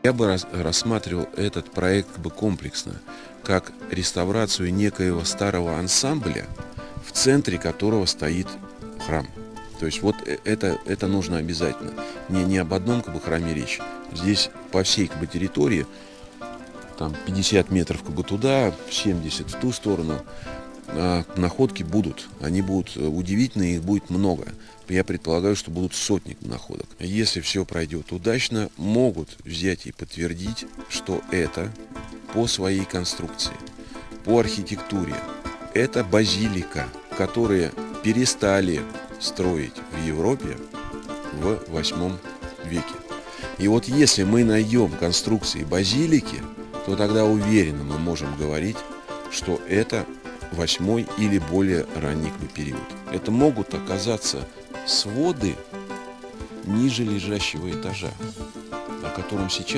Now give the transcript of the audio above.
Я бы рассматривал этот проект комплексно, как реставрацию некоего старого ансамбля, в центре которого стоит храм. То есть вот это нужно обязательно. Не об одном храме речь. Здесь по всей территории, там 50 метров туда, 70 в ту сторону, находки будут. Они будут удивительные, их будет много. Я предполагаю, что будут сотни находок. Если все пройдет удачно, могут взять и подтвердить, что это по своей конструкции, по архитектуре, это базилика, которые перестали строить в Европе в 8 веке. И вот если мы найдем конструкции базилики, то тогда уверенно мы можем говорить, что это 8 или более ранний период. Это могут оказаться своды ниже лежащего этажа, о котором сейчас